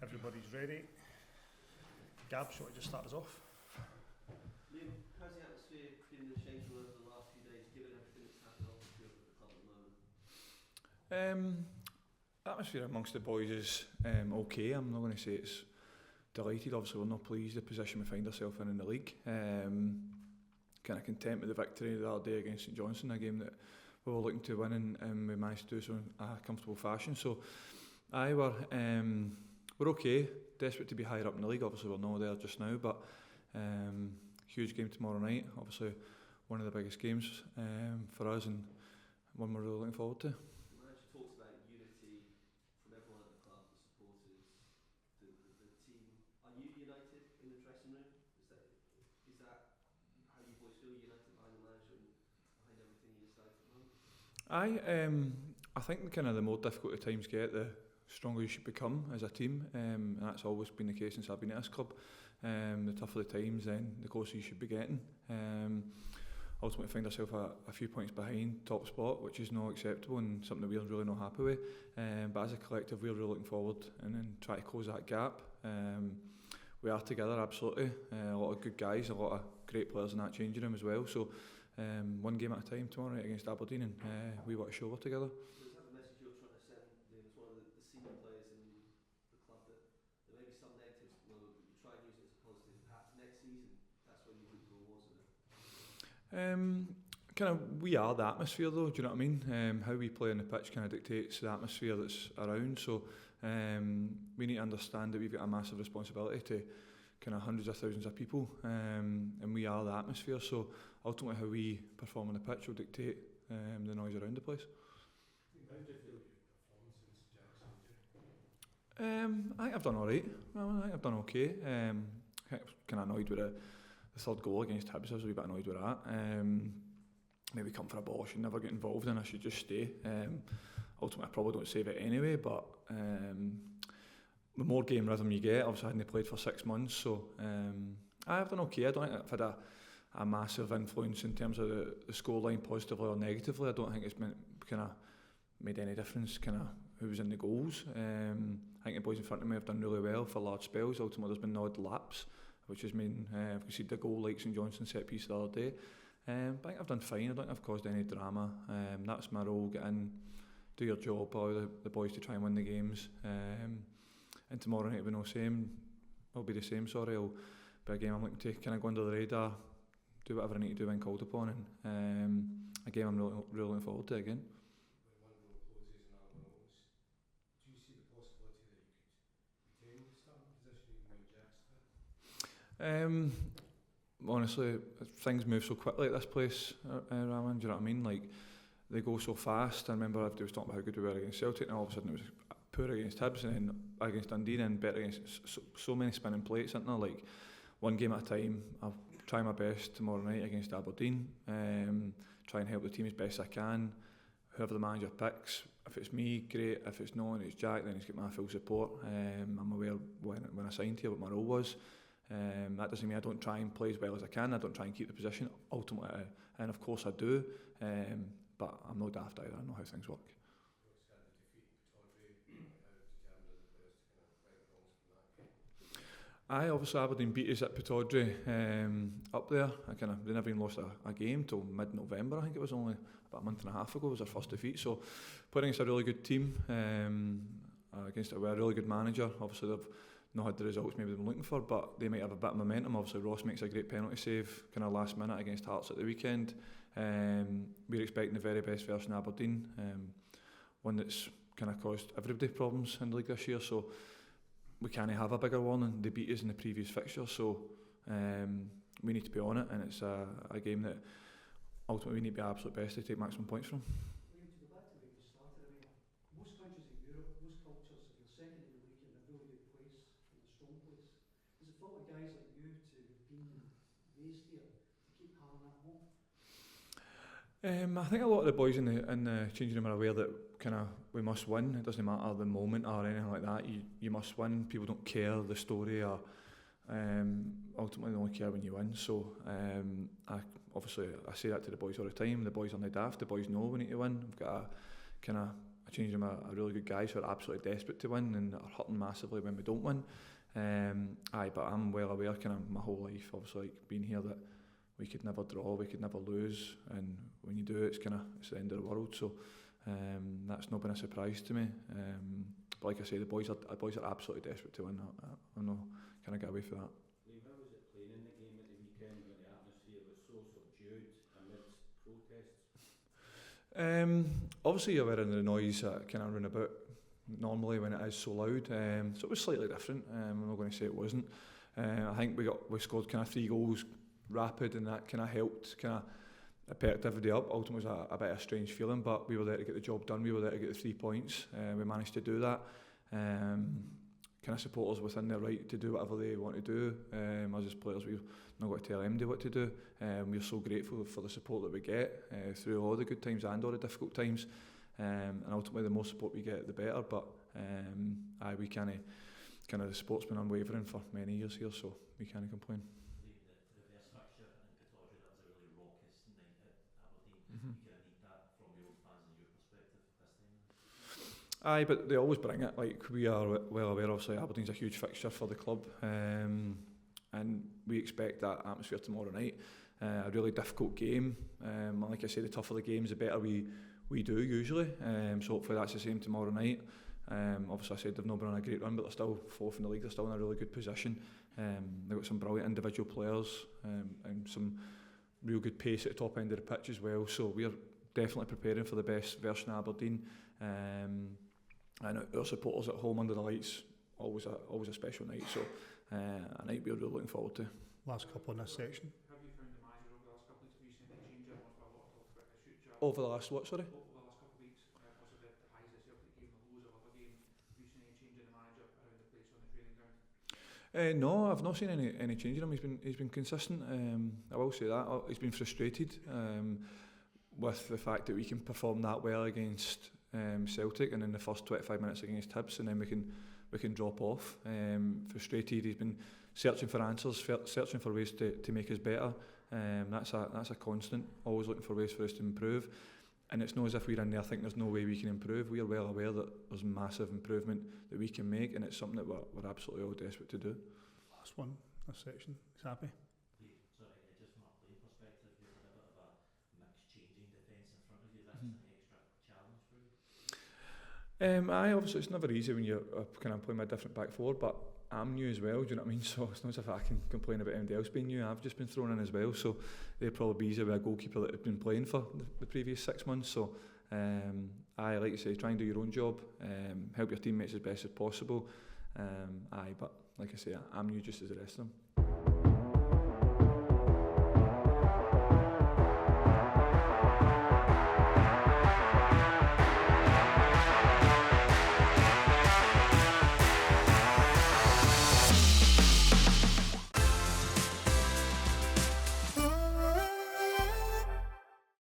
Everybody's ready. Gab, shall I just start us off? Liam, how's the atmosphere been in the Shameful over the last few days, given everything that's happened off the field at the club at the moment? Atmosphere amongst the boys is okay. I'm not going to say it's delighted. Obviously, we're not pleased with the position we find ourselves in the league. Kind of content with the victory the other day against St Johnstone, a game that we were looking to win, and we managed to do so in a comfortable fashion. So, we're okay. Desperate to be higher up in the league. Obviously, we're not there just now, but huge game tomorrow night. Obviously, one of the biggest games for us, and one we're really looking forward to. The manager talks about unity from everyone at the club, the supporters, the team. Are you united in the dressing room? Is that how you boys feel, united behind the manager and behind everything he has done at the moment? I think kind of the more difficult the times get, the stronger you should become as a team, and that's always been the case since I've been at this club. The tougher the times, then the closer you should be getting. Ultimately find ourselves a few points behind top spot, which is not acceptable and something that we're really not happy with. But as a collective, we're really looking forward and then try to close that gap. We are together, absolutely. A lot of good guys, a lot of great players in that changing room as well. So one game at a time tomorrow night against Aberdeen, and we want to show we're together. So is that the message you're trying to send, Liam, as one of the senior players in the club, that there may be some negatives at the moment, but you try and use it as a positive? Perhaps next season, that's when you reap the rewards of it. Kind of, we are the atmosphere though, do you know what I mean? How we play on the pitch kind of dictates the atmosphere that's around, so we need to understand that we've got a massive responsibility to kind of hundreds of thousands of people, and we are the atmosphere, so ultimately how we perform on the pitch will dictate the noise around the place. How do you feel your performance since Jack's injury? I think I've done alright. I think I've done okay. Kind of annoyed with the third goal against Hibs. I was a wee bit annoyed with that. Maybe come for a ball I should never get involved in. I should just stay. Ultimately, I probably don't save it anyway, but the more game rhythm you get, obviously I hadn't played for 6 months, so I've done okay. I don't think I've had a massive influence in terms of the scoreline, positively or negatively. I don't think it's been kind of made any difference kind of who was in the goals. I think the boys in front of me have done really well for large spells. Ultimately there's been odd laps, which has mean I've conceded the goal like St Johnstone set piece the other day. But I think I've done fine. I don't think I've caused any drama. That's my role: get in, do your job, allow the boys to try and win the games. And tomorrow night will be the same. It'll be a game I'm looking to kind of go under the radar, do whatever I need to do when called upon, and a game I'm really looking forward to again. When one goal closes and another one opens, do you see the possibility that you could retain the starting position even when Jack's there? Honestly, things move so quickly at this place, Raman, do you know what I mean? Like, they go so fast. I remember I was talking about how good we were against Celtic, and all of a sudden it was poor against Hibs, and then against Dundee, and better against so many spinning plates, isn't there? Like, one game at a time. I'll try my best tomorrow night against Aberdeen, try and help the team as best I can. Whoever the manager picks, if it's me, great. If it's not, and it's Jack, then he's got my full support. I'm aware when I signed here what my role was. That doesn't mean I don't try and play as well as I can. I don't try and keep the position ultimately, and of course I do, but I'm no daft either. I know how things work. Obviously Aberdeen beat us at Pittodrie up there. They never even lost a game till mid-November. I think it was only about a month and a half ago was our first defeat. So playing against a really good team, against a really good manager. Obviously they've not had the results maybe they've been looking for, but they might have a bit of momentum. Obviously Ross makes a great penalty save kind of last minute against Hearts at the weekend. We're expecting the very best version of Aberdeen, one that's kind of caused everybody problems in the league this year, so we can't have a bigger warning. They beat us in the previous fixture, so we need to be on it, and it's a game that ultimately we need to be our absolute best to take maximum points from. Liam, to go back to where you started, I mean, most countries in Europe, most cultures, if you're second in the league, you're in a really good place, in a strong place. Is it fault of guys like you to have been raised here to keep hammering that home? I think a lot of the boys in the changing room are aware that kind of we must win. It doesn't matter the moment or anything like that. You must win. People don't care the story, or ultimately they only care when you win. So I say that to the boys all the time. The boys aren't daft. The boys know we need to win. We've got a changing room are really good guys who are absolutely desperate to win and are hurting massively when we don't win. But I'm well aware, kind of my whole life, obviously, like being here, that we could never draw, we could never lose, and when you do, it's the end of the world. So that's not been a surprise to me. But like I say, the boys are absolutely desperate to win. I'm not kind of get away from that. Liam, how was it playing in the game at the weekend when the atmosphere was so subdued amidst protests? Obviously, you're wearing the noise that kind of run about normally when it is so loud. So it was slightly different. I'm not going to say it wasn't. I think we scored kind of 3 goals rapid, and that kind of helped perked everybody up. Ultimately, it was a bit of a strange feeling, but we were there to get the job done. We were there to get the 3 points. We managed to do that. Kind of supporters within their right to do whatever they want to do. Us as players, we've not got to tell anybody what to do. We're so grateful for the support that we get through all the good times and all the difficult times. And ultimately, the more support we get, the better. But we kind of the support's been unwavering for many years here, so we can't complain. The reverse fixture in Pittodrie, that was a really raucous night at Aberdeen. Mm-hmm. You kind of need that from the old fans in your perspective this time. But they always bring it. Like, we are well aware, obviously, Aberdeen's a huge fixture for the club, and we expect that atmosphere tomorrow night. A really difficult game. Like I say, the tougher the games, the better we do usually. So hopefully that's the same tomorrow night. Obviously, I said they've not been on a great run, but they're still 4th in the league. They're still in a really good position. They've got some brilliant individual players and some real good pace at the top end of the pitch as well. So we're definitely preparing for the best version of Aberdeen. And our supporters at home under the lights, always a special night. So a night we're really looking forward to. Last couple in this section. Have you found the manager over the last couple of weeks? Have you seen any change? I know there's been a lot of talk about his future. Over the last what, sorry? Over the last couple of weeks, also the highs of Celtic game, the lows of other games. Have you seen any change in the manager around the place on the training ground? No, I've not seen any change in him. He's been consistent. I will say that. He's been frustrated with the fact that we can perform that well against Celtic, and in the first 25 minutes against Hibs, and then we can drop off. Frustrated. He's been searching for answers, searching for ways to make us better. That's a constant. Always looking for ways for us to improve. And it's not as if we're in there thinking there's no way we can improve. We are well aware that there's massive improvement that we can make, and it's something that we're absolutely all desperate to do. Last one, this section. He's happy. Sorry, just from a playing perspective, you've had a bit of a mixed changing defence in front of you. That's an extra challenge for you? Obviously it's never easy when you're kind of playing my different back four, but I'm new as well, do you know what I mean? So it's not as if I can complain about anybody else being new. I've just been thrown in as well, so they'd probably be easier with a goalkeeper that had been playing for the previous 6 months. So like you say, try and do your own job, help your teammates as best as possible. But like I say, I'm new just as the rest of them.